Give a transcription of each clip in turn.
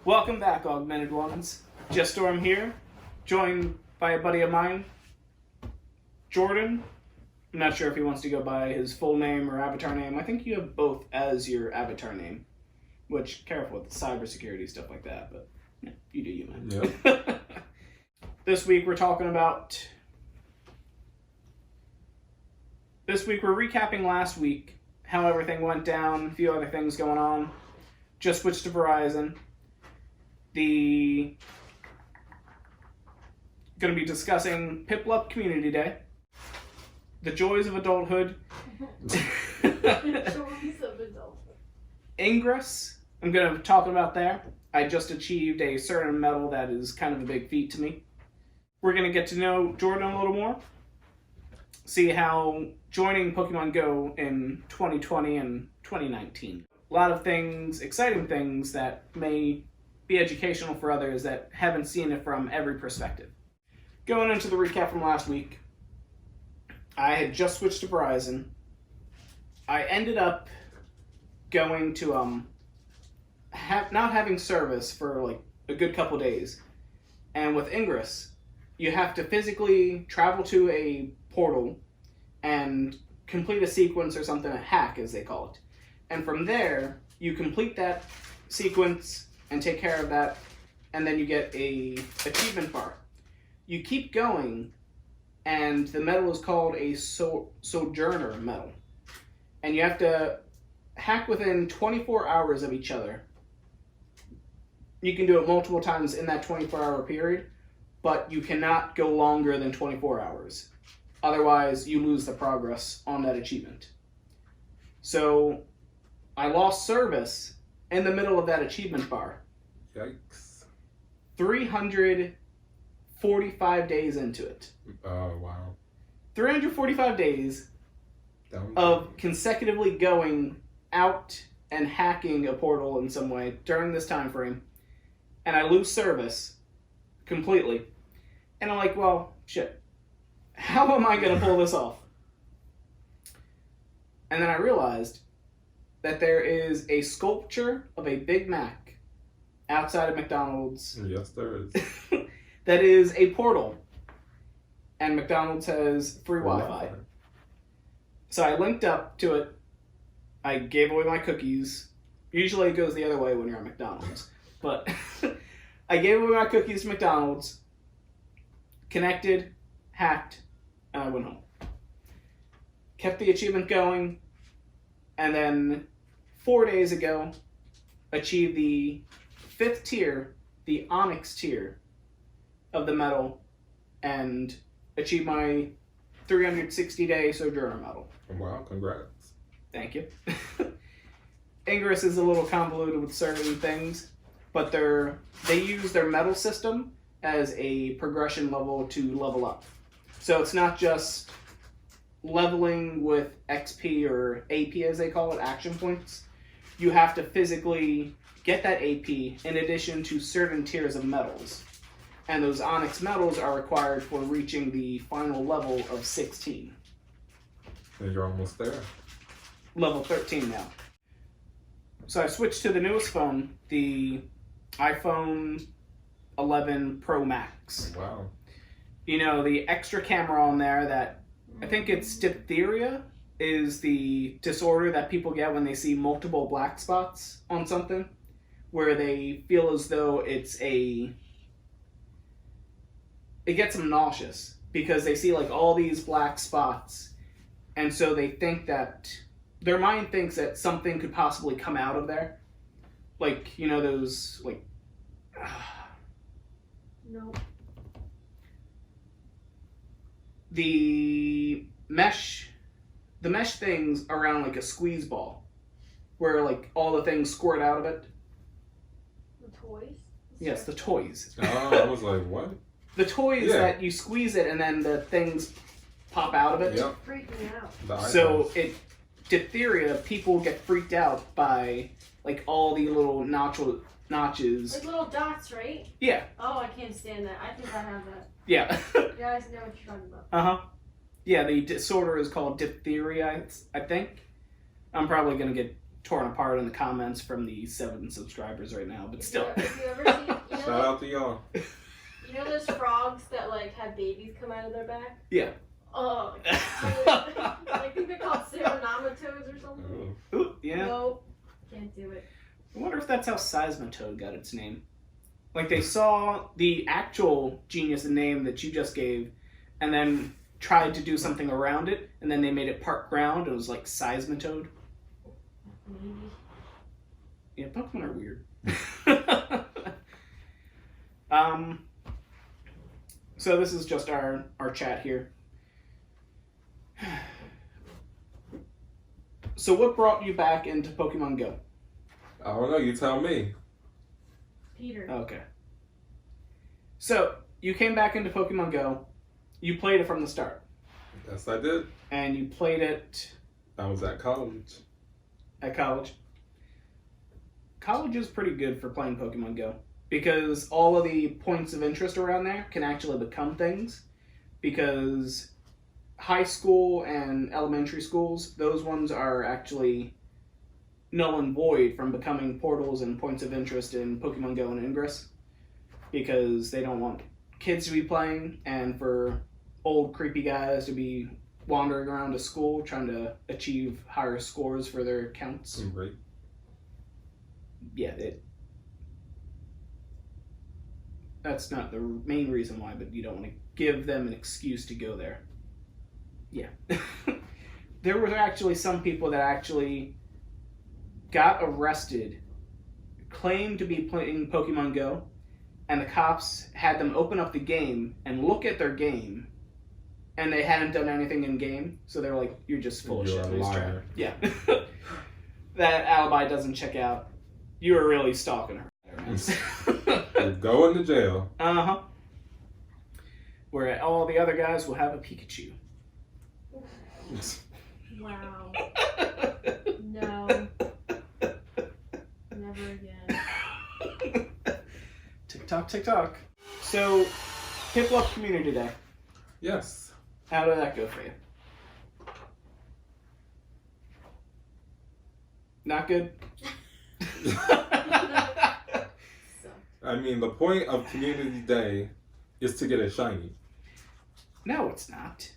Welcome back, Augmented Ones. Just Storm here, joined by a buddy of mine, Jordan. I'm not sure if he wants to go by his full name or avatar name. I think you have both as your avatar name, which, careful with the cybersecurity stuff like that, but yeah, you do you, man. Yep. This week we're recapping last week, how everything went down, a few other things going on. Just switched to Verizon. Going to be discussing Piplup Community Day, the joys of adulthood, Ingress. I'm going to be talking about there. I just achieved a certain medal that is kind of a big feat to me. We're going to get to know Jordan a little more, see how joining Pokemon Go in 2020 and 2019. A lot of things, exciting things that may be educational for others that haven't seen it from every perspective. Going into the recap from last week, I had just switched to Verizon. I ended up going to not having service for like a good couple days. And with Ingress, you have to physically travel to a portal and complete a sequence or something, a hack as they call it. And from there, you complete that sequence and take care of that, and then you get a achievement bar. You keep going, and the medal is called a Sojourner medal. And you have to hack within 24 hours of each other. You can do it multiple times in that 24-hour period, but you cannot go longer than 24 hours. Otherwise, you lose the progress on that achievement. So, I lost service in the middle of that achievement bar. Yikes. 345 days into it. Oh, wow. 345 days of consecutively going out and hacking a portal in some way during this time frame. And I lose service completely. And I'm like, well, shit. How am I going to pull this off? And then I realized that there is a sculpture of a Big Mac outside of McDonald's. Yes, there is. That is a portal. And McDonald's has free Wi-Fi. So I linked up to it. I gave away my cookies. Usually it goes the other way when you're at McDonald's. But I gave away my cookies to McDonald's, connected, hacked, and I went home. Kept the achievement going, and then 4 days ago, achieved the 5th tier, the Onyx tier of the medal, and achieved my 360-day Sojourner medal. Wow, congrats. Thank you. Ingress is a little convoluted with certain things, but they use their medal system as a progression level to level up. So it's not just leveling with XP or AP as they call it, action points. You have to physically get that AP in addition to certain tiers of medals. And those Onyx medals are required for reaching the final level of 16. And you're almost there. Level 13 now. So I switched to the newest phone, the iPhone 11 Pro Max. Wow. You know, the extra camera on there that, I think it's diphtheria, is the disorder that people get when they see multiple black spots on something, where they feel as though it gets them nauseous because they see like all these black spots, and so they think that their mind thinks that something could possibly come out of there, like, you know, those like no. The mesh things around like a squeeze ball, where like all the things squirt out of it. The toys? Yes, the toys. Oh, I was like, what? The toys that you squeeze it and then the things pop out of it. Yep. Freaked me out. So diphtheria, people get freaked out by like all the little notches. Like little dots, right? Yeah. Oh, I can't stand that. I think I have that. Yeah. You guys know what you're talking about. Uh-huh. Yeah, the disorder is called diphtheria, I think. I'm probably going to get torn apart in the comments from the 7 subscribers right now, but still. Have you ever seen, Shout out to y'all. you know those frogs that like have babies come out of their back? Yeah. Oh, I think they're called ceramatodes or something. Ooh, yeah. Nope, can't do it. I wonder if that's how seismitoad got its name. Like, they saw the actual genius name that you just gave, and then tried to do something around it, and then they made it part ground. It was like seismitoad. Maybe. Yeah, Pokemon are weird. So this is just our chat here. So what brought you back into Pokemon Go? I don't know. You tell me. Peter. Okay. So you came back into Pokemon Go. You played it from the start. Yes, I did. And you played it I was at college. at college. College is pretty good for playing Pokemon Go because all of the points of interest around there can actually become things. Because high school and elementary schools, those ones are actually null and void from becoming portals and points of interest in Pokemon Go and Ingress. Because they don't want kids to be playing and for old creepy guys to be wandering around a school trying to achieve higher scores for their accounts. Right. Yeah, that's not the main reason why, but you don't want to give them an excuse to go there. Yeah. There were actually some people that actually got arrested, claimed to be playing Pokemon Go, and the cops had them open up the game and look at their game, and they hadn't done anything in game, so they were like, "You're just full of You're shit." a liar. Yeah. That alibi doesn't check out. You were really stalking her. You're going to jail. Uh-huh. Where all the other guys will have a Pikachu. Wow. No. Never again. Tick-tock, tick-tock. So, Piplup Community Day. Yes. How did that go for you? Not good? I mean, the point of Community Day is to get a shiny. No, it's not.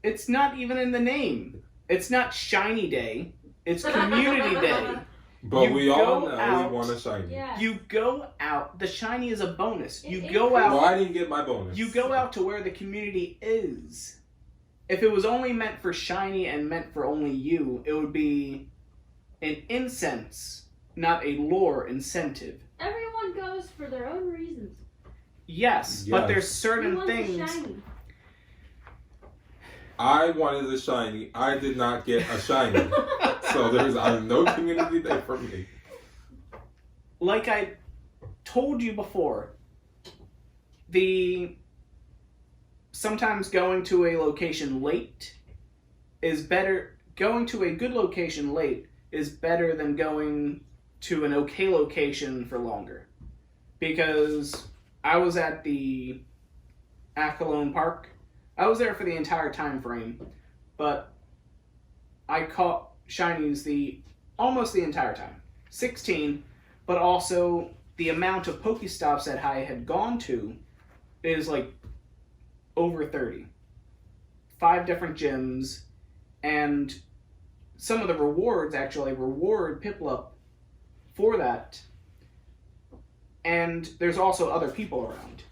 It's not even in the name. It's not Shiny Day. It's Community Day. But You we all go know out- we want a shiny. Yeah. You go out. The shiny is a bonus. You It go is. out. Well, I didn't get my bonus. You go out to where the community is. If it was only meant for shiny and meant for only you, it would be an incense, not a lore incentive. Everyone goes for their own reasons. Yes, but Yes. there's Who certain wants a things. shiny? I wanted a shiny. I did not get a shiny. So there's no Community Day for me. Like I told you before, sometimes going to a location late is better. Going to a good location late is better than going to an okay location for longer. Because I was at the Accolone Park. I was there for the entire time frame, but I caught shinies almost the entire time. 16, but also the amount of Pokestops that I had gone to is like over 30. 5 different gyms, and some of the rewards actually reward Piplup for that. And there's also other people around.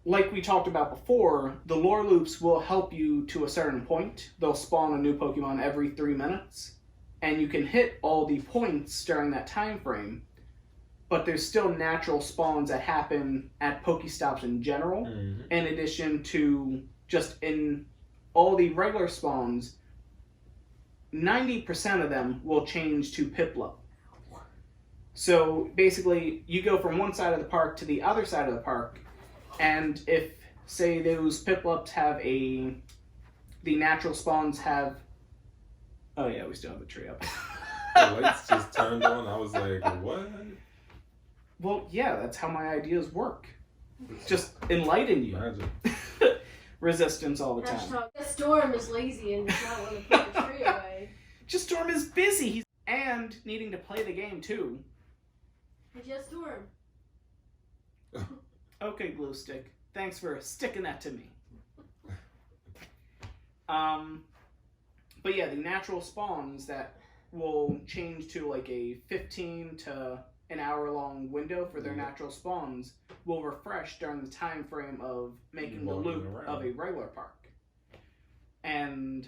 Like we talked about before, the lore loops will help you to a certain point. They'll spawn a new Pokemon every 3 minutes, and you can hit all the points during that time frame, but there's still natural spawns that happen at Pokestops in general, in addition to just in all the regular spawns. 90% of them will change to Piplup. So basically, you go from one side of the park to the other side of the park, and if, say, those Piplups have the natural spawns have... Oh yeah, we still have the tree up. The lights just turned on. I was like, what? Well, yeah, that's how my ideas work. Just enlighten you. Imagine. resistance all the time. Hashtag Storm is lazy and does not want to put the tree away. Just Storm is busy and needing to play the game too. Just Storm. Okay, Glue Stick. Thanks for sticking that to me. But yeah, the natural spawns that will change to like a 15 to an hour long window for their natural spawns will refresh during the time frame of making the loop of a regular park. And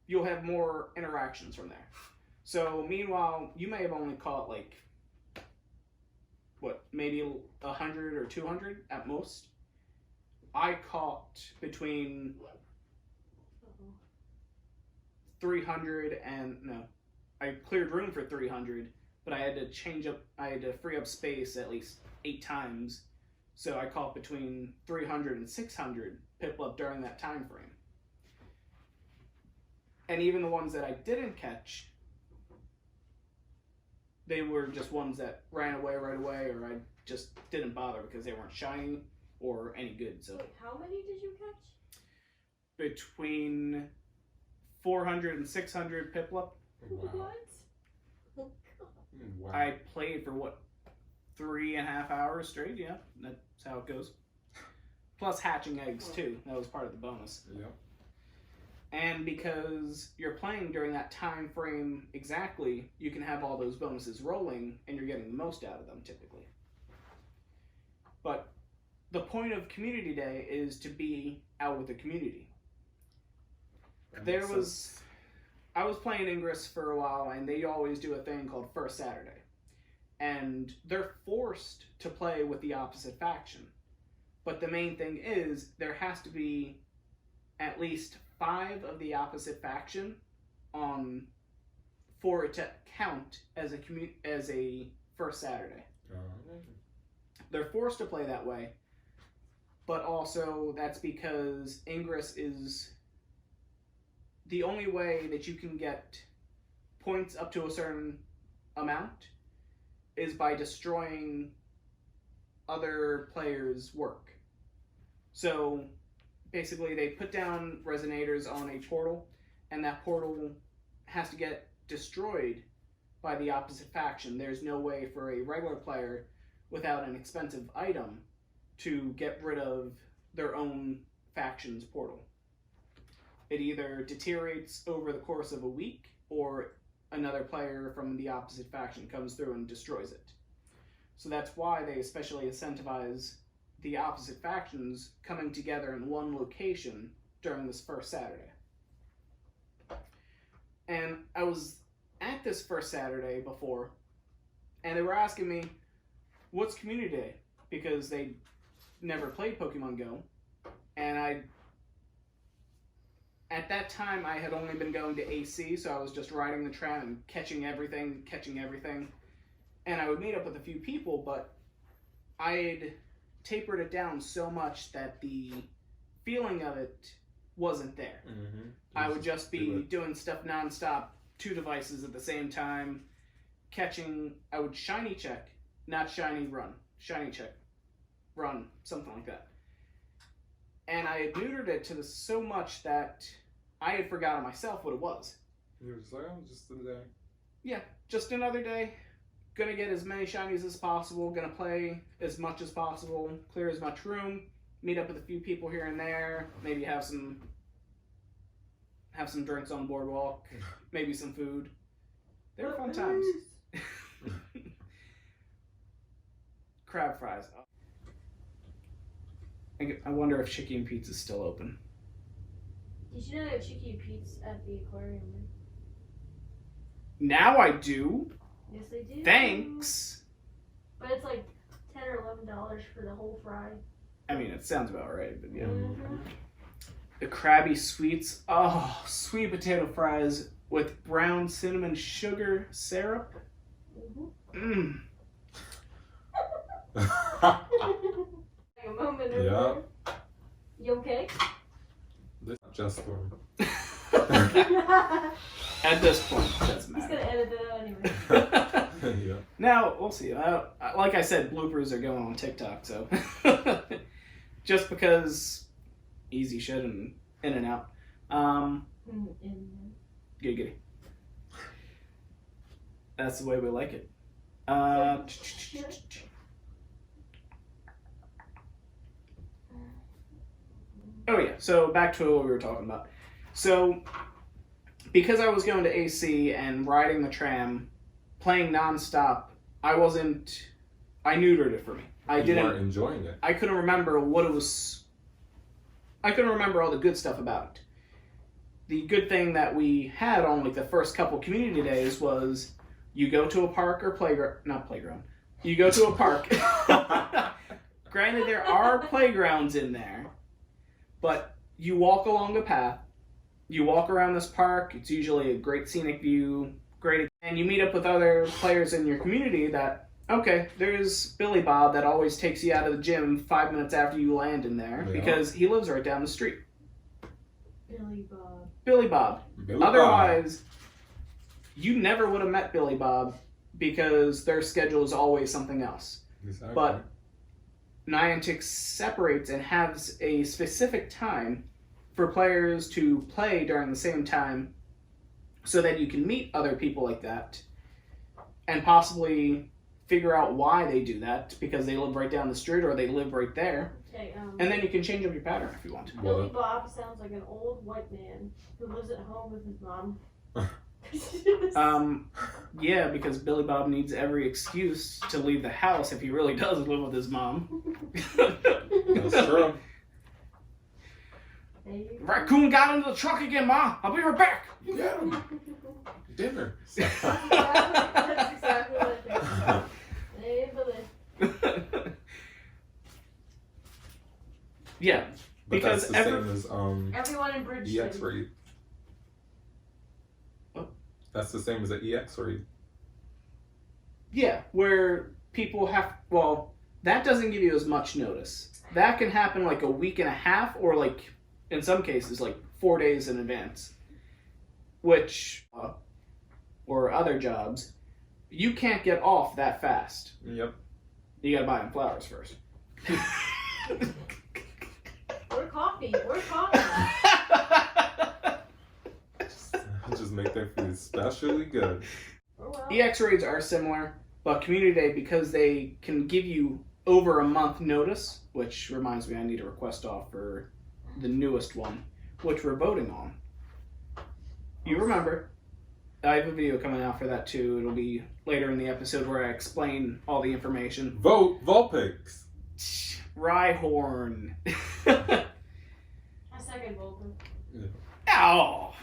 you'll have more interactions from there. So meanwhile, you may have only caught like, what, maybe 100 or 200 at most. I caught between 300 and, no, I cleared room for 300, but I had to free up space at least 8 times. So I caught between 300 and 600 Piplup during that time frame. And even the ones that I didn't catch, they were just ones that ran away right away, or I just didn't bother because they weren't shiny or any good. So wait, how many did you catch? Between 400 and 600 Piplup. Wow. What? Wow. I played for what, 3.5 hours straight? Yeah, that's how it goes. Plus hatching eggs too. That was part of the bonus. Yeah. And because you're playing during that time frame exactly, you can have all those bonuses rolling, and you're getting the most out of them typically. But the point of Community Day is to be out with the community. I was playing Ingress for a while, and they always do a thing called First Saturday. And they're forced to play with the opposite faction. But the main thing is, there has to be at least 5 of the opposite faction for it to count as a First Saturday. They're forced to play that way, but also that's because Ingress is the only way that you can get points up to a certain amount is by destroying other players' work. So basically they put down resonators on a portal, and that portal has to get destroyed by the opposite faction. There's no way for a regular player without an expensive item to get rid of their own faction's portal. It either deteriorates over the course of a week, or another player from the opposite faction comes through and destroys it. So that's why they especially incentivize the opposite factions coming together in one location during this first Saturday. And I was at this first Saturday before, and they were asking me, what's Community Day? Because they never played Pokemon Go. And at that time, I had only been going to AC, so I was just riding the tram and catching everything. And I would meet up with a few people, but I had tapered it down so much that the feeling of it wasn't there. Mm-hmm. I would just be doing stuff nonstop, 2 devices at the same time, I would shiny check, not shiny run, shiny check, run, something like that. And I had neutered it to so much that I had forgotten myself what it was. You were just like, oh, just the day. Yeah, just another day. Gonna get as many shinies as possible, gonna play as much as possible, clear as much room, meet up with a few people here and there, maybe have some drinks on the boardwalk, maybe some food. They were fun times. Crab fries. I wonder if Chicky and Pete's is still open. Did you know they have Chicky and Pete's at the aquarium? Right? Now I do. Yes, they do. Thanks. But it's like $10 or $11 for the whole fry. I mean, it sounds about right, but yeah. Mm-hmm. The Krabby Sweets. Oh, sweet potato fries with brown cinnamon sugar syrup. Mmm. A moment over Yeah. there. You okay? This just for At this point, it doesn't He's matter. gonna edit that out anyway. yeah. Now, we'll see. Like I said, bloopers are going on TikTok, so. just because easy shit and in and out. Giggity. That's the way we like it. Oh yeah, so back to what we were talking about. So, because I was going to AC and riding the tram, playing nonstop, I neutered it for me. You weren't enjoying it. I couldn't remember what it was. I couldn't remember all the good stuff about it. The good thing that we had on like the first couple community days was you go to a park or not playground. You go to a park. Granted, there are playgrounds in there, but you walk along a path. You walk around this park. It's usually a great scenic view, and you meet up with other players in your community that, okay, there's Billy Bob that always takes you out of the gym 5 minutes after you land in there because he lives right down the street. Billy Bob. Otherwise, you never would have met Billy Bob because their schedule is always something else. Exactly. But Niantic separates and has a specific time for players to play during the same time so that you can meet other people like that and possibly figure out why they do that because they live right down the street or they live right there. Okay, and then you can change up your pattern if you want. Billy Bob sounds like an old white man who lives at home with his mom. Yeah, because Billy Bob needs every excuse to leave the house if he really does live with his mom. That's true. Raccoon got into the truck again, Ma. I'll be right back. Yeah. Dinner. That's exactly what I think. Hey, Billy. Yeah, But because that's the same as Everyone in Bridge EX read. What? That's the same as an EX read. Yeah, where people that doesn't give you as much notice. That can happen like a week and a half or like, in some cases, like 4 days in advance. Which, or other jobs, you can't get off that fast. Yep. You gotta buy them flowers first. Or coffee. Or coffee. Just make them feel especially good. Or well. EX raids are similar, but Community Day, because they can give you over a month notice, which reminds me I need a request off for the newest one, which we're voting on. You remember, I have a video coming out for that too. It'll be later in the episode where I explain all the information. Vote Vulpix. Rhyhorn. I second Vulcan. Ow!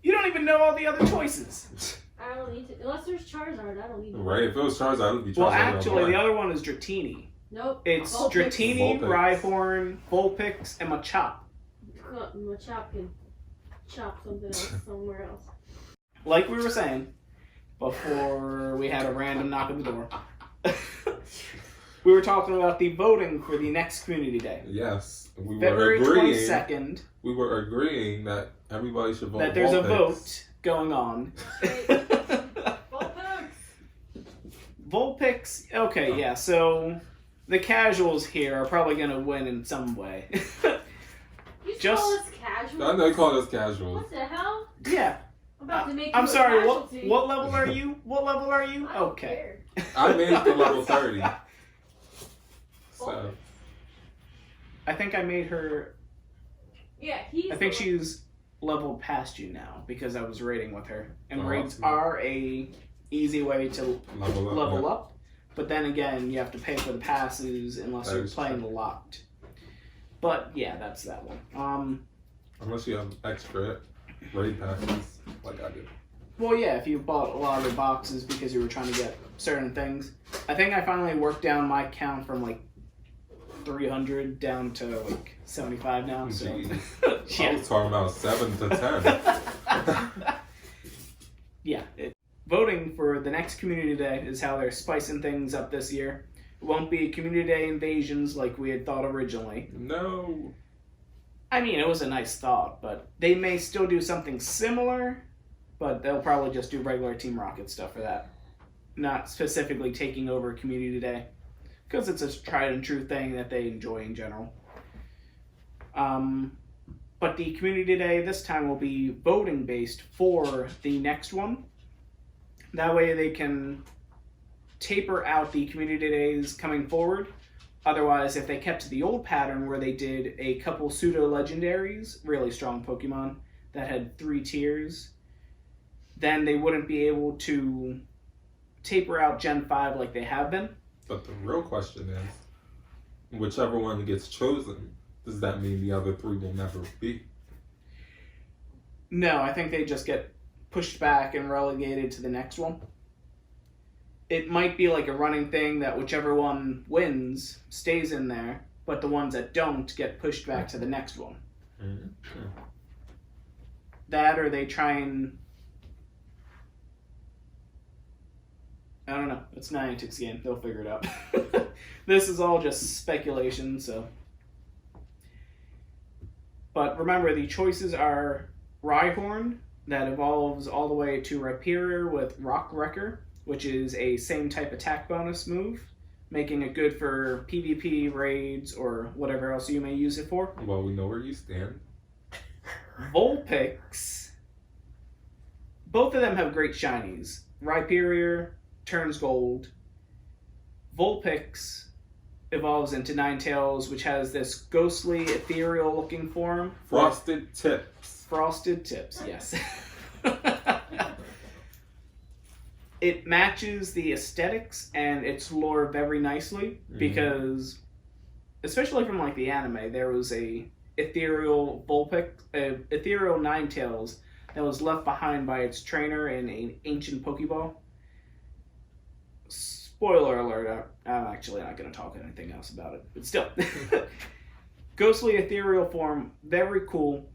You don't even know all the other choices. I don't need to. Unless there's Charizard, I don't need to. Right, if it was Charizard, it would be Charizard. Well, actually, the other one is Dratini. Nope. It's Vulpix. Dratini, Vulpix. Rhyhorn, Vulpix, and Machop. Machop can chop something else somewhere else. Like we were saying before we had a random knock at the door. We were talking about the voting for the next Community Day. Yes, we February were agreeing. 22nd. We were agreeing that everybody should vote. That there's Vulpix. a vote going on. Vulpix! Vulpix. Okay, yeah. So the casuals here are probably going to win in some way. You Just- call us casual? I know they call us casuals. What the hell? Yeah. I'm about to make you I'm a sorry. casualty. What level are you? What level are you? I don't Okay. care. I made it to level 30. So I think I made her. Yeah, he's. I think the she's leveled past you now because I was raiding with her, and Oh, raids yeah. are a easy way to level up. up. But then again, you have to pay for the passes unless That you're is playing true. locked. But yeah, that's that one. Unless you have extra raid passes, like I did. Well, yeah, if you bought a lot of the boxes because you were trying to get certain things. I think I finally worked down my count from like 300 down to like 75 now. So Jeez. I yeah. was talking about 7 to 10. Yeah. Voting for the next Community Day is how they're spicing things up this year. It won't be Community Day invasions like we had thought originally. No. I mean, it was a nice thought, but they may still do something similar, but they'll probably just do regular Team Rocket stuff for that. Not specifically taking over Community Day, because it's a tried and true thing that they enjoy in general. But the community day this time will be voting based for the next one. That way they can taper out the community days coming forward. Otherwise, if they kept to the old pattern where they did a couple pseudo legendaries, really strong Pokemon that had 3 tiers, then they wouldn't be able to taper out Gen 5 like they have been. But the real question is, whichever one gets chosen, does that mean the other 3 will never be? No, I think they just get pushed back and relegated to the next one. It might be like a running thing that whichever one wins stays in there, but the ones that don't get pushed back to the next one. Mm-hmm. That, or they try and... I don't know. It's Niantic's game. They'll figure it out. This is all just speculation, so... But remember, the choices are Rhyhorn, that evolves all the way to Rhyperior with Rock Wrecker, which is a same type attack bonus move, making it good for PvP, raids, or whatever else you may use it for. Well, we know where you stand. Vulpix. Both of them have great shinies. Rhyperior turns gold. Vulpix evolves into Ninetales, which has this ghostly, ethereal looking form. Frosted tips. Frosted tips, yes. It matches the aesthetics and its lore very nicely because, especially from like the anime, there was a ethereal Vulpix, ethereal Ninetales that was left behind by its trainer in an ancient Pokeball. Spoiler alert, I'm actually not going to talk anything else about it, but still. Ghostly ethereal form, very cool.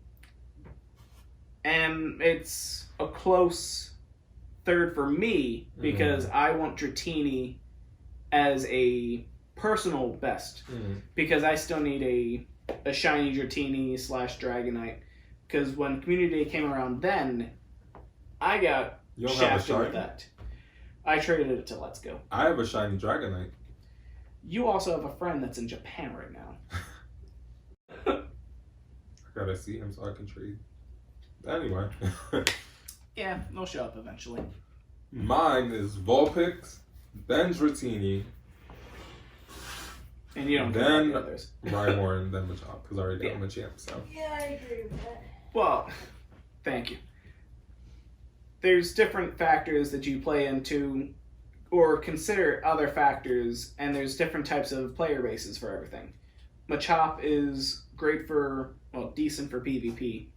And it's a close third for me because I want Dratini as a personal best because I still need a shiny Dratini / Dragonite because when Community Day came around then, I got shafted with that. I traded it to Let's Go. I have a shiny Dragonite. You also have a friend that's in Japan right now. I gotta see him so I can trade. Anyway. Yeah, they'll show up eventually. Mine is Vulpix, then Dratini, and you don't then the others. Rhyhorn, then Machop, because I already got Machamp, so. Yeah, I agree with that. Well, thank you. There's different factors that you play into or consider other factors, and there's different types of player bases for everything. Machop is great for, well, decent for PvP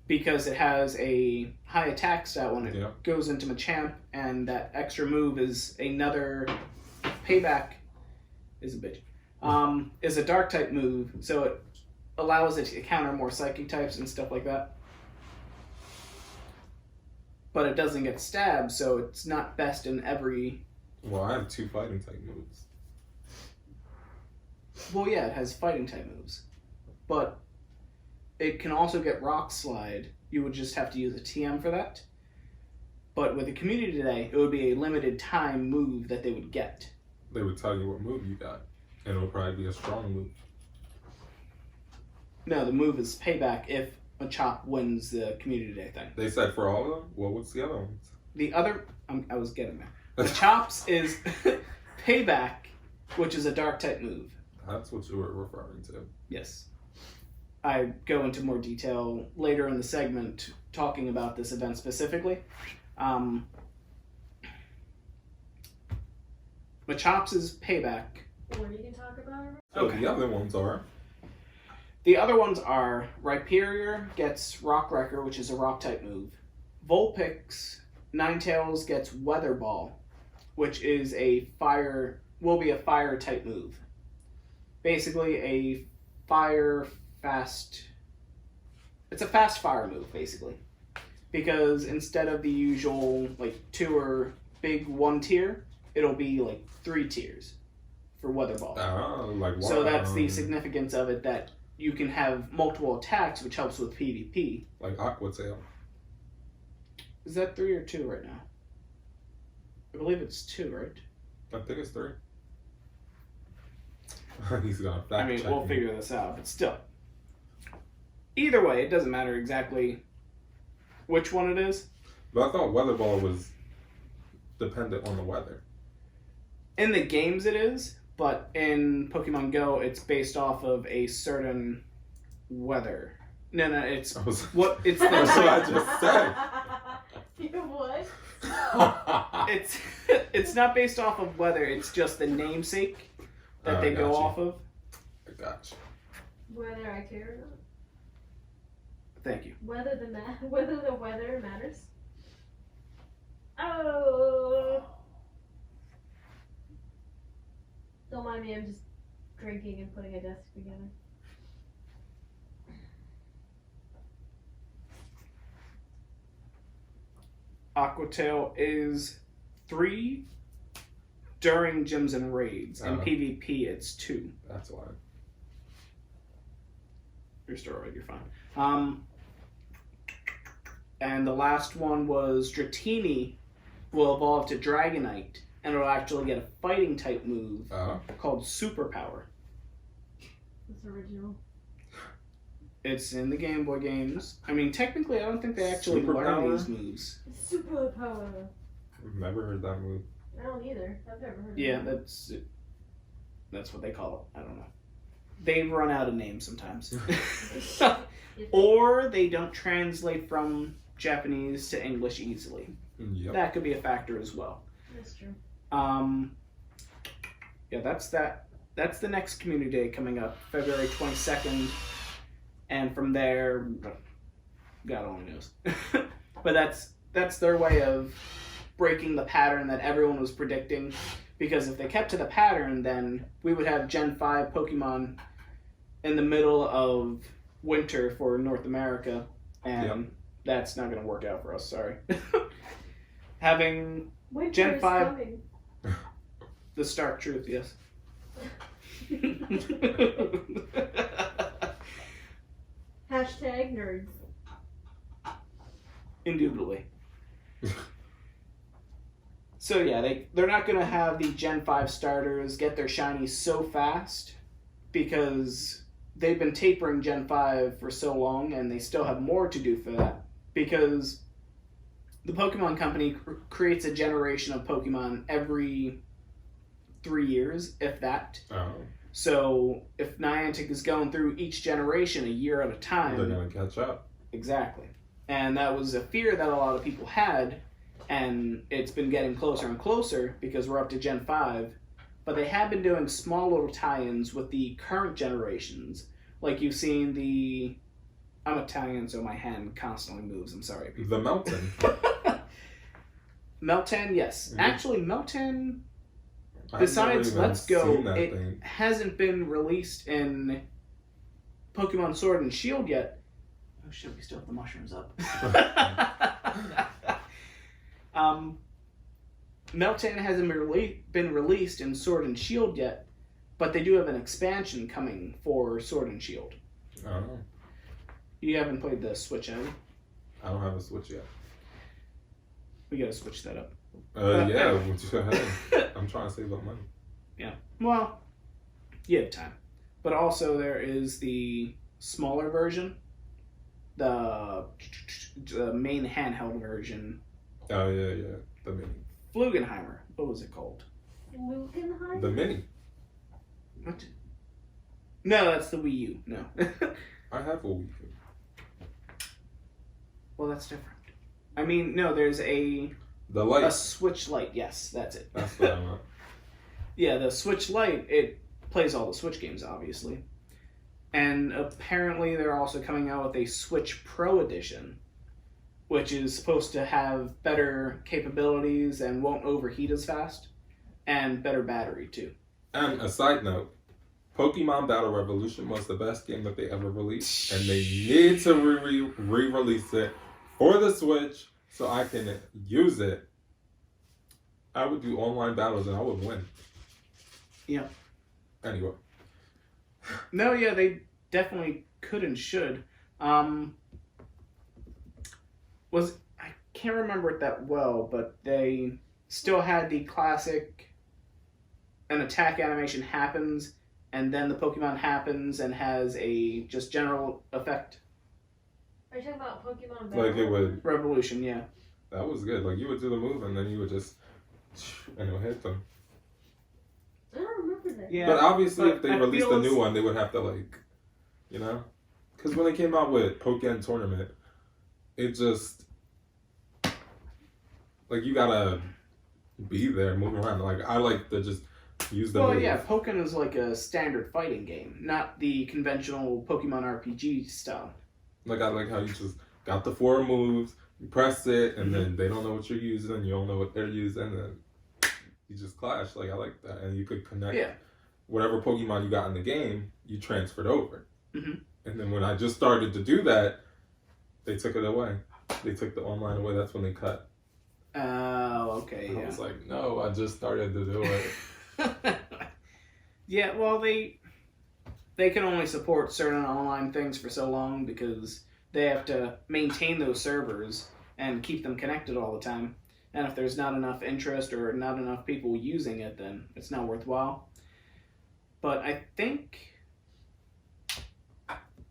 because it has a high attack stat when it goes into Machamp, and that extra move is another payback is a bitch. Is a dark type move, so it allows it to counter more psychic types and stuff like that. But it doesn't get stabbed, so it's not best in every... Well, I have 2 fighting type moves. Well, yeah, it has fighting type moves. But it can also get Rock Slide. You would just have to use a TM for that. But with the Community Day, it would be a limited time move that they would get. They would tell you what move you got, and it would probably be a strong move. No, the move is payback if Machop wins the Community Day thing. They said for all of them? Well, what's the other ones? The other... I was getting there. Machop's is payback, which is a dark type move. That's what you were referring to. Yes. I go into more detail later in the segment talking about this event specifically. Machop's is payback. What you can talk about? So the other ones are... The other ones are Rhyperior gets Rock Wrecker, which is a rock type move. Vulpix, Ninetales gets Weather Ball, which is will be a fire type move. Basically a it's a fast fire move, basically. Because instead of the usual, 2 or big 1 tier, it'll be 3 tiers for Weather Ball. So that's the significance of it, that you can have multiple attacks, which helps with PvP. Like Aqua Tail. Is that 3 or 2 right now? I believe it's 2, right? I think it's 3. He's gonna fact check we'll me. figure this out, but still. Either way, it doesn't matter exactly which one it is. But I thought Weather Ball was dependent on the weather. In the games it is, but in Pokemon Go, it's based off of a certain weather. No, it's what it's the That's what I just said. You what? it's not based off of weather. It's just the namesake that they go off of. I got you. Whether I care or not. Thank you. Whether the weather matters. Oh. Don't mind me. I'm just drinking and putting a desk together. Aquatail is 3 during gyms and raids. In PvP, it's 2. That's why. You're still right. You're fine. And the last one was Dratini will evolve to Dragonite, and it'll actually get a fighting type move called Superpower. It's original. It's in the Game Boy games. I mean, technically, I don't think they actually learn these moves. Superpower. I've never heard that move. I don't either. I've never heard Yeah, of it. that's what they call it. I don't know. They run out of names sometimes. Or they don't translate from Japanese to English easily. Yep. That could be a factor as well. That's true. Yeah, that's that. That's the next community day coming up, February 22nd. And from there, God only knows. But that's their way of breaking the pattern that everyone was predicting. Because if they kept to the pattern, then we would have Gen 5 Pokemon in the middle of winter for North America. And that's not going to work out for us, sorry. Having Winter Gen 5... coming. The stark truth, yes. Hashtag nerds. Indubitably. So yeah, they're not going to have the Gen 5 starters get their shinies so fast because they've been tapering Gen 5 for so long and they still have more to do for that because the Pokemon Company creates a generation of Pokemon every 3 years, if that. Oh. So if Niantic is going through each generation a year at a time... They're going to catch up. Exactly. And that was a fear that a lot of people had, and it's been getting closer and closer because we're up to Gen 5. But they have been doing small little tie-ins with the current generations. Like you've seen the... I'm Italian, so my hand constantly moves. I'm sorry. The Melton. Meltan, yes. Mm-hmm. Actually, Meltan... Besides Let's Go, it hasn't been released in Pokemon Sword and Shield yet. Oh shit, we still have the mushrooms up. Meltan hasn't been released in Sword and Shield yet, but they do have an expansion coming for Sword and Shield. Oh. You haven't played the Switch, have you? I don't have a Switch yet. We gotta switch that up. Yeah, go ahead. I'm trying to save up money. Yeah. Well, you have time. But also there is the smaller version. The main handheld version. Oh, yeah. The mini. Flugenheimer. What was it called? Lukenheim? The mini. What? No, that's the Wii U. No. I have a Wii U. Well, that's different. I mean, no, there's The Lite. a Switch Lite. Yes, that's it. That's what I want. Yeah, the Switch Lite, it plays all the Switch games, obviously. And apparently they're also coming out with a Switch Pro Edition, which is supposed to have better capabilities and won't overheat as fast, and better battery, too. And a side note, Pokemon Battle Revolution was the best game that they ever released, and they need to re-release it for the Switch so I can use it. I would do online battles and I would win. Yeah. Anyway. No, yeah, they definitely could and should. I can't remember it that well, but they still had the classic, an attack animation happens, and then the Pokemon happens and has a just general effect Are you talking about Pokemon Battle? Like it would. Revolution, yeah. That was good. Like you would do the move and then you would just and it would hit them. I don't remember that. Yeah. But obviously, but if they I released feel a new it's- one, they would have to like, you know, because when they came out with Pokemon Tournament, it just like you gotta be there, move around. Like I like to just use the. Well, move. yeah, Pokken is like a standard fighting game, not the conventional Pokemon RPG style. Like I like how you just got the 4 moves, you press it, and then they don't know what you're using, you don't know what they're using, and then you just clash. Like I like that, and you could connect whatever Pokemon you got in the game, you transferred over. Mhm. And then when I just started to do that, they took it away. They took the online away. That's when they cut. Oh, okay, I yeah. was like, no, I just started to do it. Yeah, well, they can only support certain online things for so long because they have to maintain those servers and keep them connected all the time. And if there's not enough interest or not enough people using it, then it's not worthwhile. But I think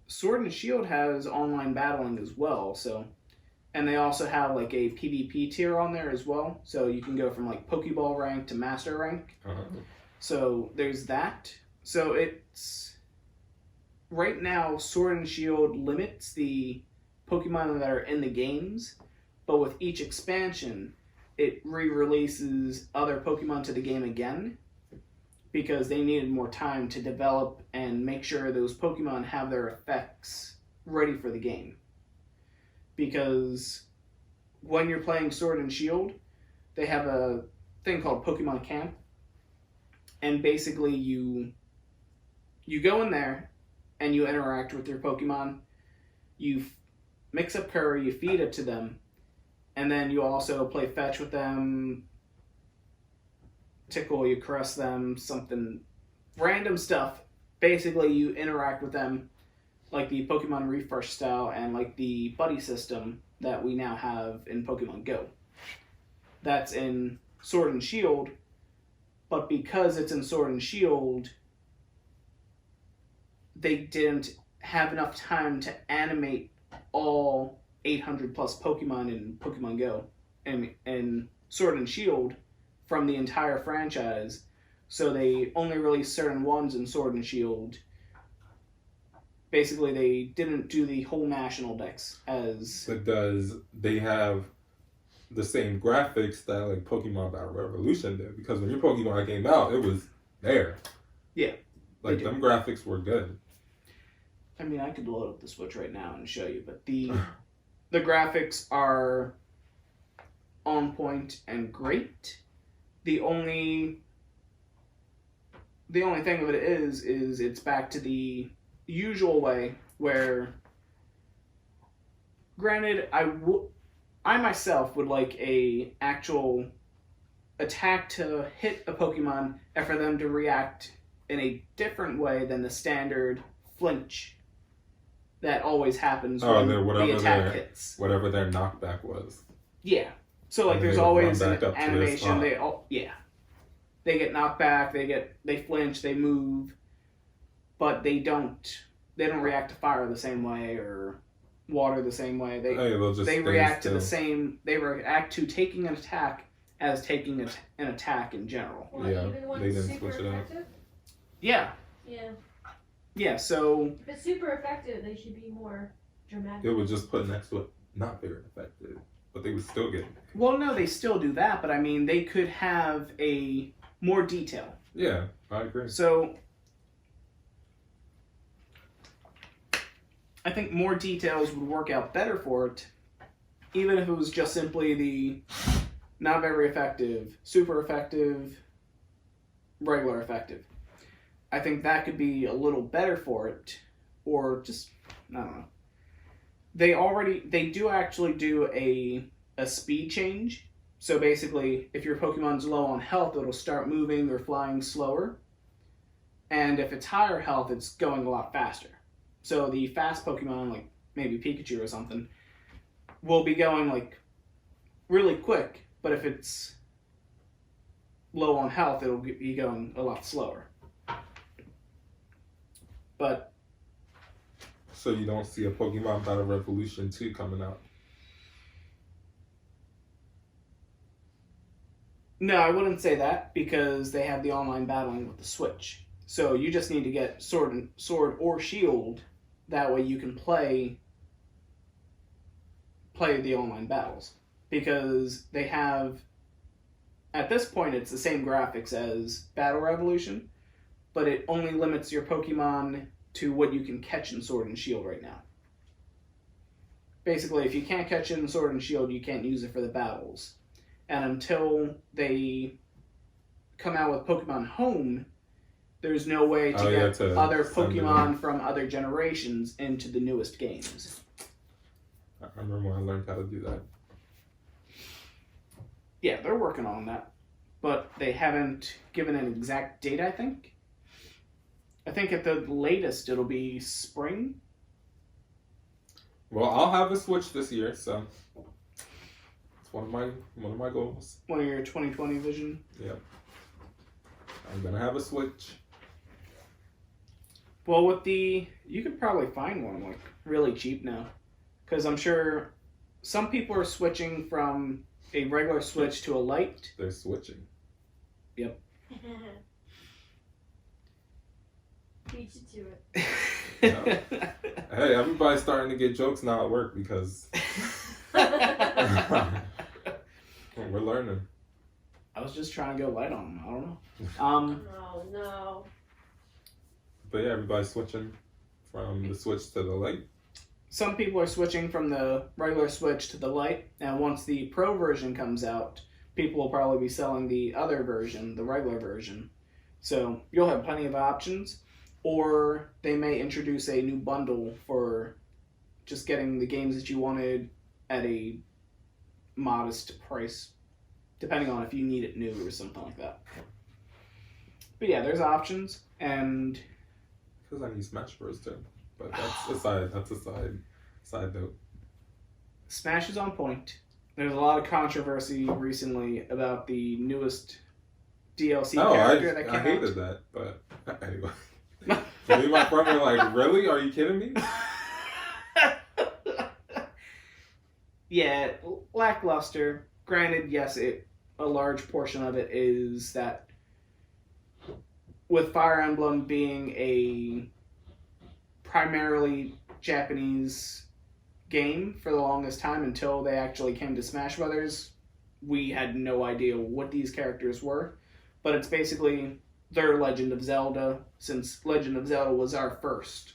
Sword and Shield has online battling as well, so... And they also have like a PvP tier on there as well, so you can go from like Pokeball rank to Master rank. So there's that. So it's right now Sword and Shield limits the Pokemon that are in the games, but with each expansion, it re-releases other Pokemon to the game again because they needed more time to develop and make sure those Pokemon have their effects ready for the game. Because when you're playing Sword and Shield, they have a thing called Pokemon Camp, and basically you go in there and you interact with your Pokemon. You mix up curry, you feed it to them, and then you also play fetch with them, tickle, you caress them, something random stuff. Basically, you interact with them like the Pokemon Refresh style and like the buddy system that we now have in Pokemon Go. That's in Sword and Shield, but because it's in Sword and Shield, they didn't have enough time to animate all 800 plus Pokemon in Pokemon Go and Sword and Shield from the entire franchise, so they only released certain ones in Sword and Shield. Basically, they didn't do the whole national dex as... But does they have the same graphics that like Pokemon Battle Revolution did? Because when your Pokemon came out, it was there. Yeah. Like, them graphics were good. I mean, I could load up the Switch right now and show you, but the graphics are on point and great. The only thing of it is it's back to the usual way where, granted, I myself would like a actual attack to hit a Pokemon and for them to react in a different way than the standard flinch that always happens when the attack hits. Whatever their knockback was. Yeah. So like And there's they would always run an back up to their animation. spot. They get knocked back. They flinch. They move, but they don't react to fire the same way or water the same way. They react to the same. They react to taking an attack as taking an attack in general. Well, Yeah, even when they it's didn't super switch it up. effective? Yeah. Yeah. Yeah. So If it's super effective, they should be more dramatic. It would just put next to it, not very effective, but they would still get. well, no, they still do that, but I mean, they could have a more detail. Yeah, I agree. So I think more details would work out better for it, even if it was just simply the not very effective, super effective, regular effective. I think that could be a little better for it, or just, I don't know. They do actually do a speed change. So basically, if your Pokemon's low on health, it'll start moving or flying slower. And if it's higher health, it's going a lot faster. So the fast Pokemon, like maybe Pikachu or something, will be going like really quick. But if it's low on health, it'll be going a lot slower. But So you don't see a Pokemon Battle Revolution 2 coming out? No, I wouldn't say that because they have the online battling with the Switch. So you just need to get Sword or Shield. That way you can play the online battles. Because they have, at this point, it's the same graphics as Battle Revolution, but it only limits your Pokemon to what you can catch in Sword and Shield right now. Basically, if you can't catch it in Sword and Shield, you can't use it for the battles. And until they come out with Pokemon Home, there's no way to get other Pokemon from other generations into the newest games. I remember when I learned how to do that. Yeah, they're working on that. But they haven't given an exact date, I think. I think at the latest it'll be spring. Well, I'll have a Switch this year, so it's one of my goals. One of your 2020 vision. Yep. I'm gonna have a Switch. Well, you could probably find one like really cheap now, because I'm sure some people are switching from a regular Switch to a Lite. They're switching. Yep. Beat you to it. Yeah. Hey, everybody's starting to get jokes now at work because we're learning. I was just trying to go light on them. I don't know. No. But yeah, everybody's switching from the Switch to the Lite. Some people are switching from the regular Switch to the Lite, and once the Pro version comes out, people will probably be selling the other version, the regular version. So you'll have plenty of options, or they may introduce a new bundle for just getting the games that you wanted at a modest price, depending on if you need it new or something like that. But yeah, there's options, and because I need Smash Bros too. But that's a side note. Smash is on point. There's a lot of controversy recently about the newest DLC character that came out. I hated that, but anyway. Me and my friend were like, really? Are you kidding me? Yeah, lackluster. Granted, yes, a large portion of it is that with Fire Emblem being a primarily Japanese game for the longest time until they actually came to Smash Brothers, we had no idea what these characters were. But it's basically their Legend of Zelda, since Legend of Zelda was our first.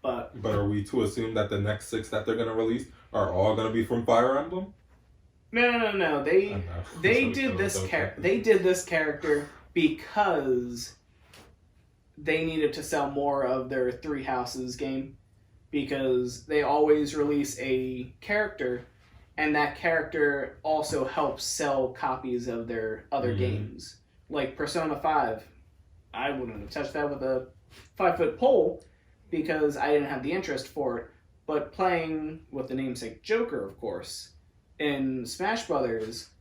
But are we to assume that the next 6 that they're going to release are all going to be from Fire Emblem? No. They did this character because they needed to sell more of their Three Houses game, because they always release a character and that character also helps sell copies of their other games. Like Persona 5, I wouldn't have touched that with a 5-foot pole because I didn't have the interest for it. But playing with the namesake Joker, of course, in Smash Brothers,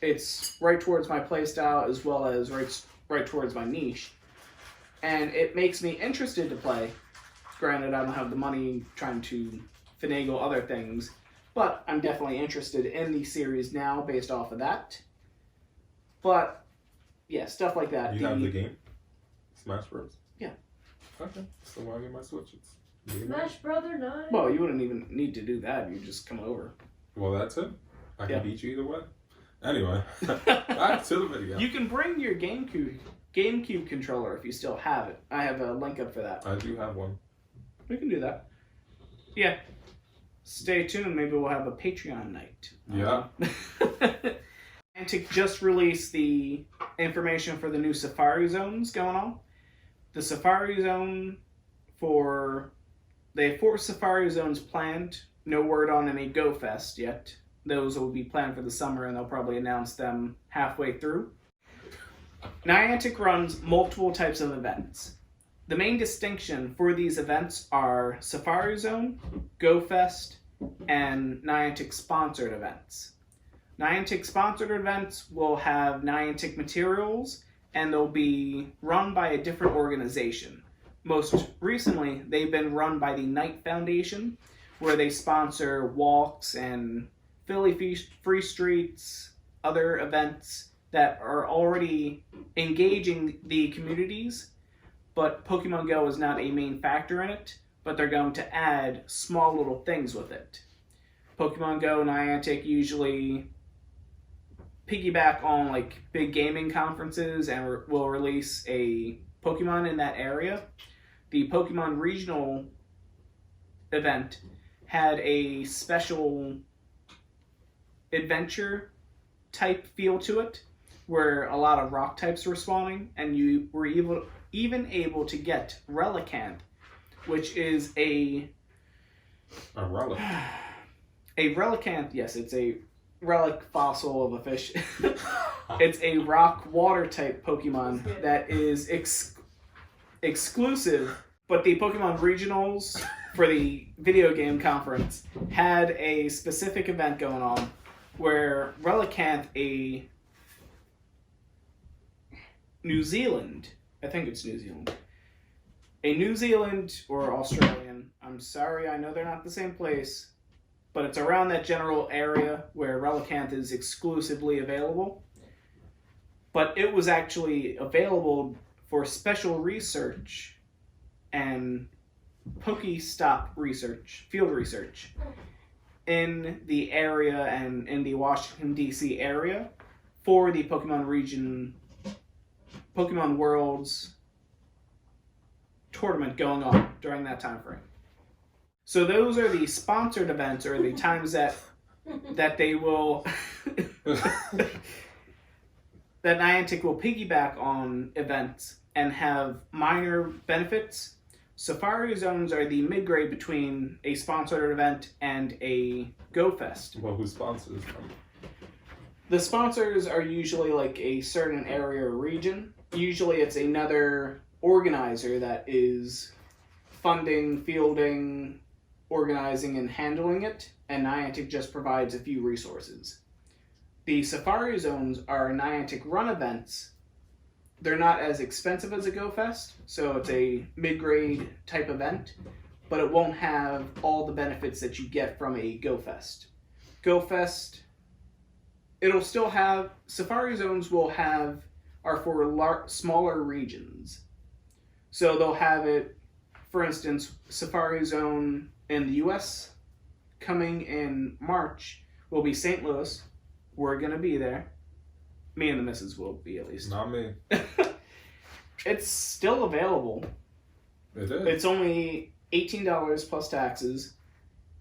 it's right towards my playstyle as well as right towards my niche. And it makes me interested to play. Granted, I don't have the money trying to finagle other things, but I'm definitely interested in the series now based off of that. But, yeah, stuff like that. You have the game? Smash Bros? Yeah. Okay, so why get my Switches? Smash Brother 9. Well, you wouldn't even need to do that. You just come over. Well, that's it. I can beat you either way. Anyway, back to the video. You can bring your GameCube controller if you still have it. I have a link up for that. I do have one. We can do that. Yeah. Stay tuned. Maybe we'll have a Patreon night. Yeah. Niantic just released the information for the new Safari Zones going on. The Safari Zone they have 4 Safari Zones planned. No word on any Go Fest yet. Those will be planned for the summer, and they'll probably announce them halfway through. Niantic runs multiple types of events. The main distinction for these events are Safari Zone, Go Fest, and Niantic sponsored events. Niantic sponsored events will have Niantic materials, and they'll be run by a different organization. Most recently, they've been run by the Knight Foundation, where they sponsor walks and Philly Free Streets, other events that are already engaging the communities, but Pokemon Go is not a main factor in it, but they're going to add small little things with it. Pokemon Go and Niantic usually piggyback on like big gaming conferences and will release a Pokemon in that area. The Pokemon Regional event had a special adventure type feel to it, where a lot of rock types were spawning, and you were even able to get Relicanth, which is a relic. A Relicanth, yes, it's a relic fossil of a fish. It's a rock water type Pokemon that is exclusive, but the Pokemon Regionals for the video game conference had a specific event going on where Relicanth, a New Zealand, I think it's New Zealand, a New Zealand or Australian, I'm sorry, I know they're not the same place, but it's around that general area where Relicanth is exclusively available. But it was actually available for special research and Pokestop research, field research, in the area and in the Washington, D.C. area for the Pokemon region, Pokemon Worlds tournament going on during that time frame. So those are the sponsored events, or the times that they will that Niantic will piggyback on events and have minor benefits. Safari Zones are the mid-grade between a sponsored event and a Go Fest. Well, who sponsors them? The sponsors are usually like a certain area or region. Usually it's another organizer that is funding, fielding, organizing, and handling it, and Niantic just provides a few resources. The Safari Zones are Niantic run events. They're not as expensive as a Go Fest, so it's a mid-grade type event, but it won't have all the benefits that you get from a Go Fest. Go Fest, it'll still have, Safari Zones are for smaller regions. So they'll have it, for instance, Safari Zone in the US coming in March will be St. Louis. We're going to be there. Me and the missus will be, at least. Not me. It's still available. It is. It's only $18 plus taxes,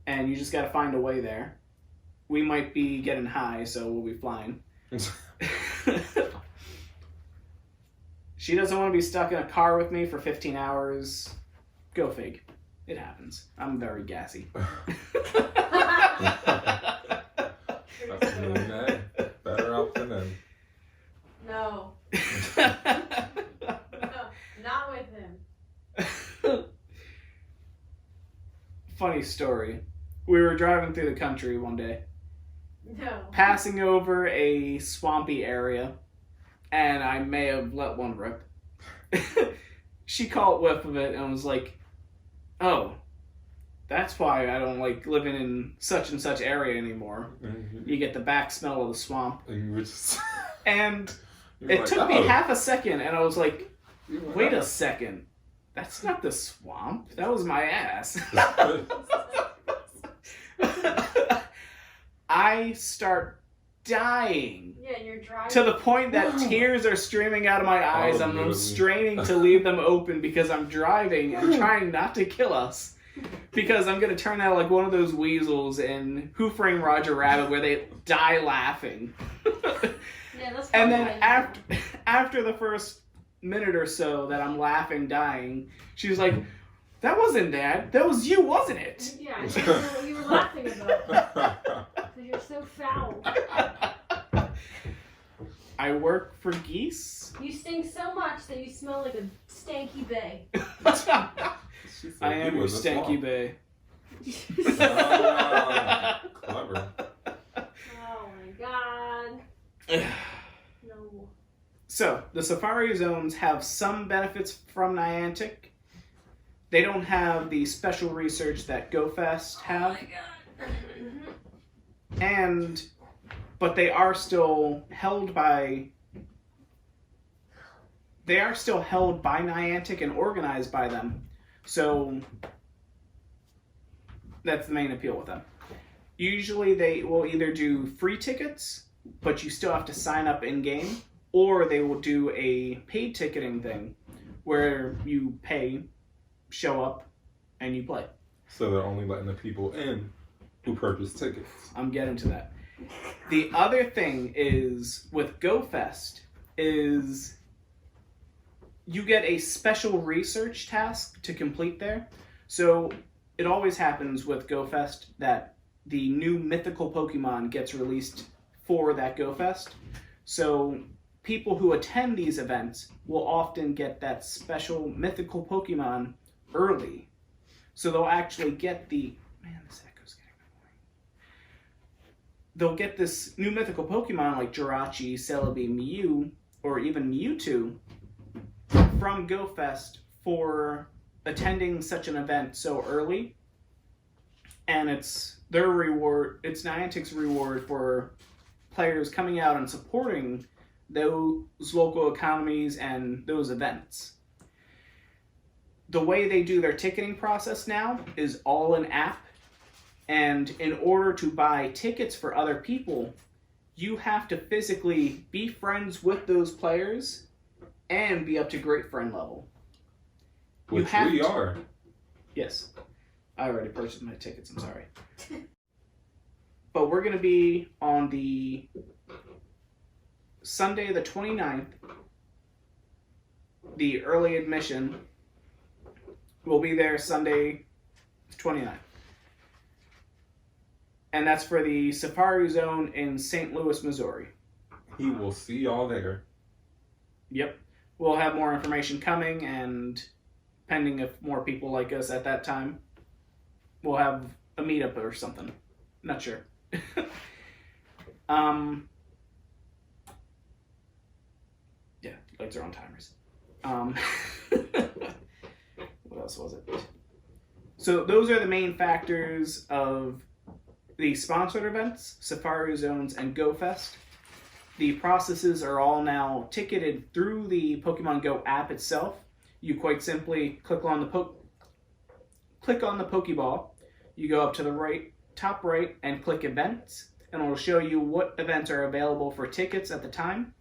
and you just got to find a way there. We might be getting high, so we'll be flying. She doesn't want to be stuck in a car with me for 15 hours. Go fig. It happens. I'm very gassy. That's me and Ned. Better out than in. No. No, not with him. Funny story. We were driving through the country one day, No. passing over a swampy area, and I may have let one rip. She caught whiff of it and was like, "Oh, that's why I don't like living in such and such area anymore. Mm-hmm. You get the back smell of the swamp." And you were just... And you were it like, took me half a second, and I was like, You were "Wait a like, second. That's not the swamp. That was my ass." I start dying. Yeah, and you're driving. To the point that tears are streaming out of my eyes. I'm really? straining to leave them open because I'm driving and trying not to kill us. Because I'm going to turn out like one of those weasels in Who Framed Roger Rabbit where they die laughing. Yeah, that's And then fine. after the first minute or so that I'm laughing, dying, she's like, "That wasn't Dad. That was you, wasn't it?" Yeah, I didn't know what you were laughing about. Because you're so foul. I work for geese. You stink so much that you smell like a stanky bay. She said I he am your was a stanky swamp. bay. Ah, clever. Oh my god. No. So, the Safari Zones have some benefits from Niantic, they don't have the special research that GoFest have. Oh my god. But they are still held by Niantic and organized by them. So that's the main appeal with them. Usually they will either do free tickets, but you still have to sign up in game, or they will do a paid ticketing thing where you pay, show up, and you play. So they're only letting the people in who purchase tickets. I'm getting to that. The other thing is with GoFest is you get a special research task to complete there. So it always happens with GoFest that the new mythical Pokemon gets released for that GoFest. So people who attend these events will often get that special mythical Pokemon early. So they'll actually get the... Man, this echo's getting annoying. They'll get this new mythical Pokemon like Jirachi, Celebi, Mew, or even Mewtwo from GoFest for attending such an event so early. And it's their reward, it's Niantic's reward for players coming out and supporting those local economies and those events. The way they do their ticketing process now is all in app, and in order to buy tickets for other people, you have to physically be friends with those players and be up to great friend level. Which we are. Yes. I already purchased my tickets, I'm sorry. But we're going to be on the Sunday the 29th, the early admission. We'll be there Sunday the 29th. And that's for the Safari Zone in St. Louis, Missouri. He will see y'all there. Yep. We'll have more information coming, and pending if more people like us at that time, we'll have a meetup or something. Not sure. Yeah, lights are on timers. What else was it? So those are the main factors of the sponsored events, Safari Zones, and GoFest. The processes are all now ticketed through the Pokemon Go app itself. You quite simply click on the Pokeball. You go up to the right, top right, and click Events, and it will show you what events are available for tickets at the time,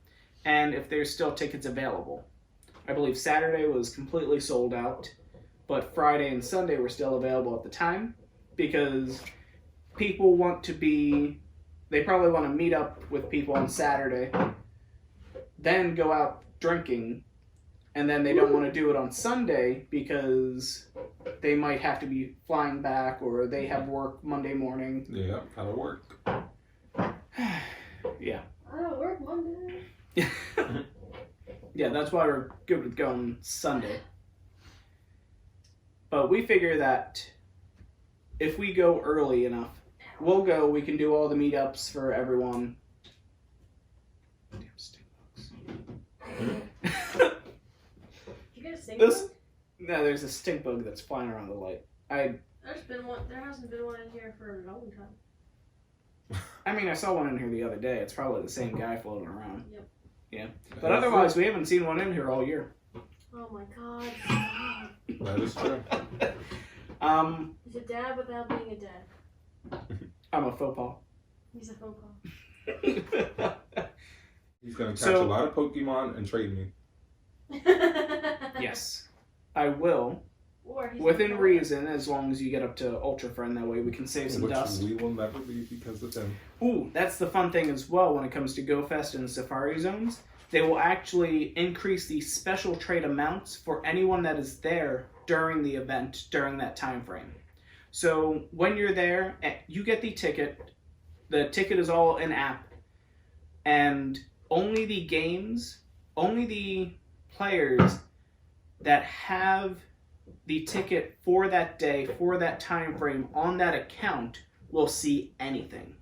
and if there's still tickets available. I believe Saturday was completely sold out, but Friday and Sunday were still available at the time, because people they probably want to meet up with people on Saturday, then go out drinking, and then they don't want to do it on Sunday because they might have to be flying back or they have work Monday morning. Yeah, gotta work. Yeah. I don't work Monday. Yeah, that's why we're good with going Sunday. But we figure that if we go early enough, we can do all the meetups for everyone. Damn stink bugs. You get a stink This- bug? No, there's a stink bug that's flying around the light. There hasn't been one in here for a long time. I mean, I saw one in here the other day. It's probably the same guy floating around. Yep. Yeah. But otherwise, we haven't seen one in here all year. Oh my god. That is true. He's a dad without being a dad. I'm a faux pas. He's a faux pas. He's gonna catch a lot of Pokemon and trade me. Yes, I will. Or he's Within reason, as long as you get up to Ultra Friend, that way we can save some Which dust. we will never be because of them. Ooh, that's the fun thing as well when it comes to GoFest and Safari Zones. They will actually increase the special trade amounts for anyone that is there during the event, during that time frame. So when you're there, you get the ticket. The ticket is all in-app. And only the players that have the ticket for that day, for that time frame, on that account will see anything.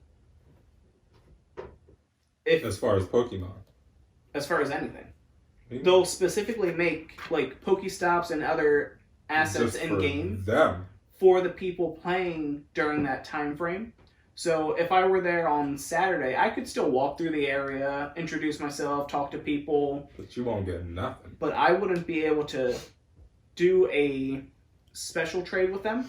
As far as Pokemon. As far as anything. Maybe. They'll specifically make like Pokestops and other assets Just in for game them. for the people playing during that time frame. So if I were there on Saturday, I could still walk through the area, introduce myself, talk to people, But you won't get nothing. but I wouldn't be able to do a special trade with them.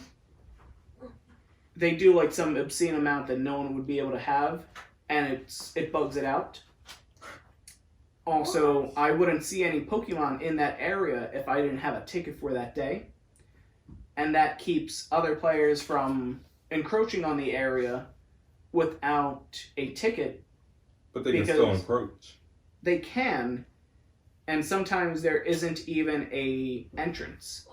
They do like some obscene amount that no one would be able to have, and it bugs it out. Also, I wouldn't see any Pokemon in that area if I didn't have a ticket for that day. And that keeps other players from encroaching on the area without a ticket. But they can still encroach. They can, and sometimes there isn't even a entrance.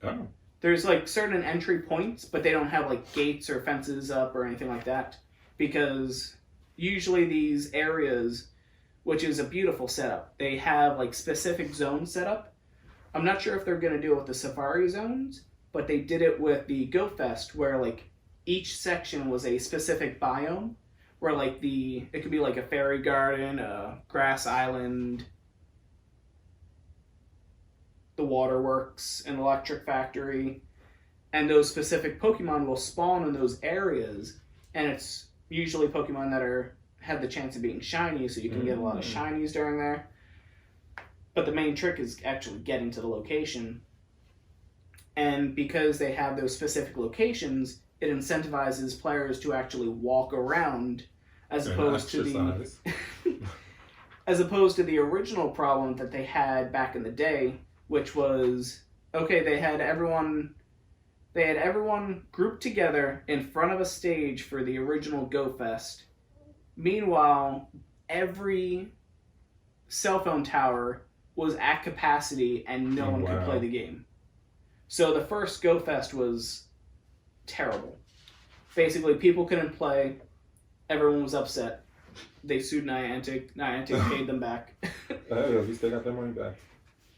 Oh. There's like certain entry points, but they don't have like gates or fences up or anything like that. Because usually these areas, which is a beautiful setup, they have like specific zones set up. I'm not sure if they're going to do it with the Safari zones, but they did it with the Go Fest, where like each section was a specific biome, where like it could be like a fairy garden, a grass island, the waterworks, an electric factory, and those specific Pokemon will spawn in those areas, and it's usually Pokemon that have the chance of being shiny, so you can get a lot of shinies during there. But the main trick is actually getting to the location. And because they have those specific locations, it incentivizes players to actually walk around as opposed to the original problem that they had back in the day, which was, okay, they had everyone grouped together in front of a stage for the original Go Fest. Meanwhile, every cell phone tower was at capacity and no one could play the game. So the first Go Fest was terrible. Basically, people couldn't play. Everyone was upset. They sued Niantic. Niantic paid them back. Hey, at least they got their money back.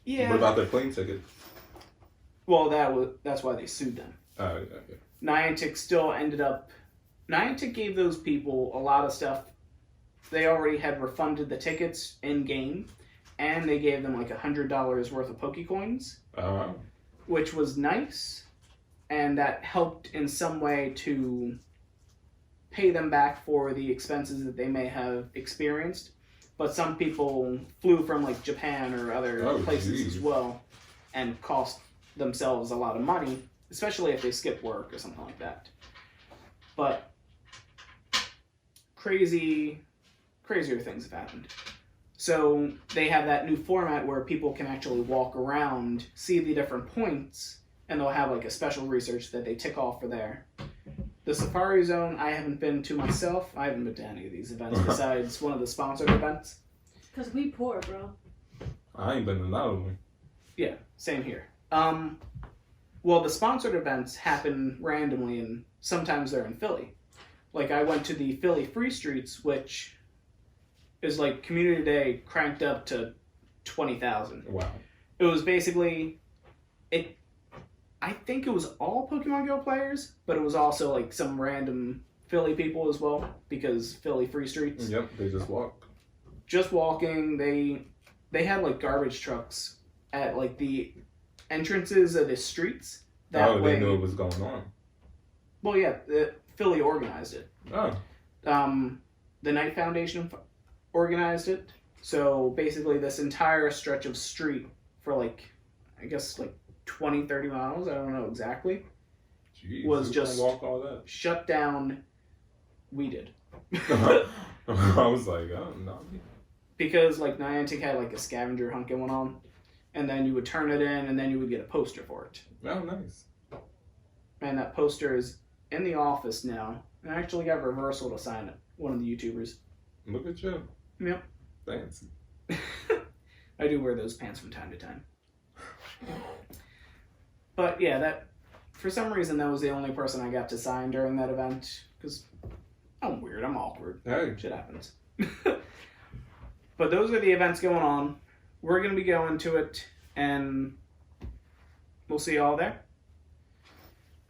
Yeah. What about their plane ticket? Well, that's why they sued them. Oh, yeah. Niantic still ended up... Niantic gave those people a lot of stuff. They already had refunded the tickets in-game, and they gave them like $100 worth of Pokecoins. Oh. Which was nice, and that helped in some way to pay them back for the expenses that they may have experienced. But some people flew from like Japan or other places as well and cost themselves a lot of money, especially if they skip work or something like that. But crazier things have happened. So they have that new format where people can actually walk around, see the different points, and they'll have like a special research that they tick off for there. The Safari Zone, I haven't been to myself. I haven't been to any of these events besides one of the sponsored events. Because we poor, bro. I ain't been to none of them. Yeah, same here. Well, the sponsored events happen randomly, and sometimes they're in Philly. Like, I went to the Philly Free Streets, which is like Community Day cranked up to 20,000. Wow. It was basically... I think it was all Pokemon Go players, but it was also like some random Philly people as well, because Philly Free Streets. Yep, they just walk. Just walking. They had like garbage trucks at like the entrances of the streets. That way, they knew what was going on. Well, yeah, Philly organized it. Oh. The Knight Foundation organized it. So basically this entire stretch of street for like, I guess like 20, 30 miles, I don't know exactly, Jeez, was just walk all that? shut down. We did. I was like, oh, no. Because like Niantic had like a scavenger hunt going on, and then you would turn it in, and then you would get a poster for it. Oh, nice. And that poster is in the office now. I actually got Reversal to sign it, one of the YouTubers. Look at you. Yep. Fancy. I do wear those pants from time to time. But yeah, that for some reason that was the only person I got to sign during that event, because I'm weird, I'm awkward. Hey. Shit happens. But those are the events going on. We're going to be going to it, and we'll see you all there.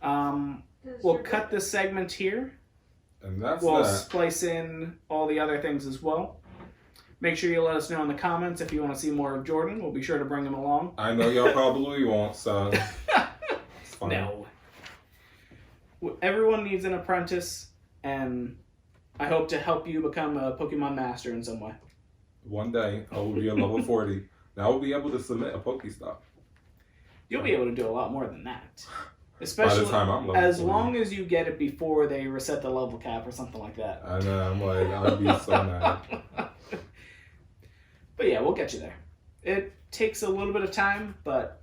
We'll cut this segment here. And that's We'll that. splice in all the other things as well. Make sure you let us know in the comments if you want to see more of Jordan. We'll be sure to bring him along. I know y'all probably won't, so fine. No. Everyone needs an apprentice, and I hope to help you become a Pokemon master in some way. One day, I will be a level 40. Now I will be able to submit a Pokestop. You'll be able to do a lot more than that. Especially By the time I'm level as 40. long as you get it before they reset the level cap or something like that. I know, I'm like, I'd be so mad. But yeah, we'll get you there. It takes a little bit of time, but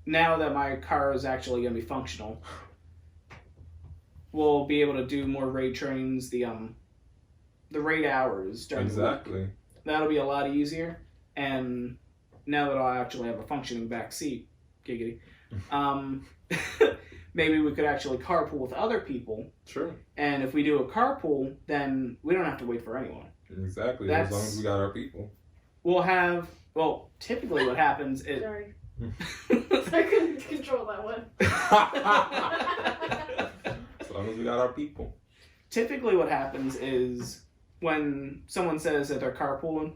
now that my car is actually going to be functional, we'll be able to do more raid trains, the raid hours during the week. Exactly. That'll be a lot easier, and now that I'll actually have a functioning back seat, giggity, maybe we could actually carpool with other people. Sure. And if we do a carpool, then we don't have to wait for anyone. Exactly. As long as we got our people. We'll have, well, typically what happens is... Sorry. I couldn't control that one. As long as we got our people. Typically what happens is when someone says that they're carpooling,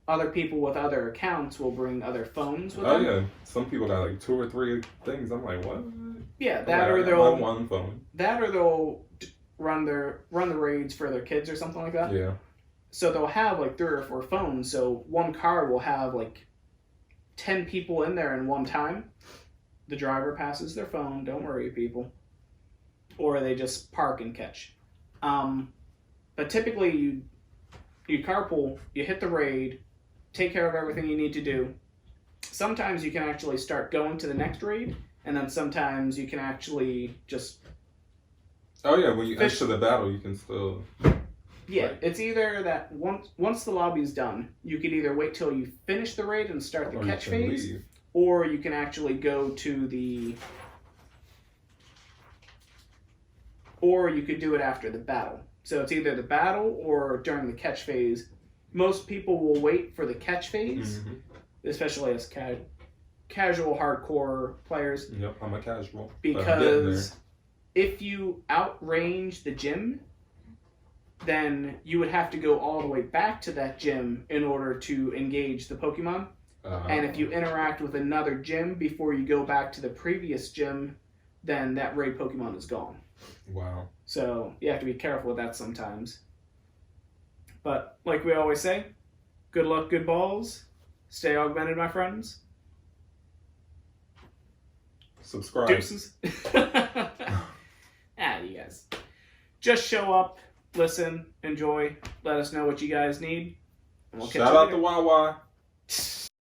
other people with other accounts will bring other phones with them. Oh yeah, some people got like 2 or 3 things. I'm like, what? Yeah, that or they'll one phone. That or they'll run the raids for their kids or something like that. Yeah. So they'll have like 3 or 4 phones. So one car will have like 10 people in there in one time. The driver passes their phone. Don't worry, people. Or they just park and catch. But typically you carpool, you hit the raid, take care of everything you need to do. Sometimes you can actually start going to the next raid, and then sometimes you can actually just... Oh yeah, when you enter the battle, you can still... Yeah, it's either that once the lobby's done, you can either wait till you finish the raid and start the catch phase, leave. or you can actually go to the... Or you could do it after the battle. So it's either the battle or during the catch phase. Most people will wait for the catch phase, especially as casual hardcore players. Yep, I'm a casual. Because if you outrange the gym, then you would have to go all the way back to that gym in order to engage the Pokemon. And if you interact with another gym before you go back to the previous gym, then that raid Pokemon is gone. Wow. So you have to be careful with that sometimes. But like we always say, good luck, good balls. Stay augmented, my friends. Subscribe. Deuces. You guys. Just show up, listen, enjoy, let us know what you guys need. And we'll catch Shout you out later. to Wawa.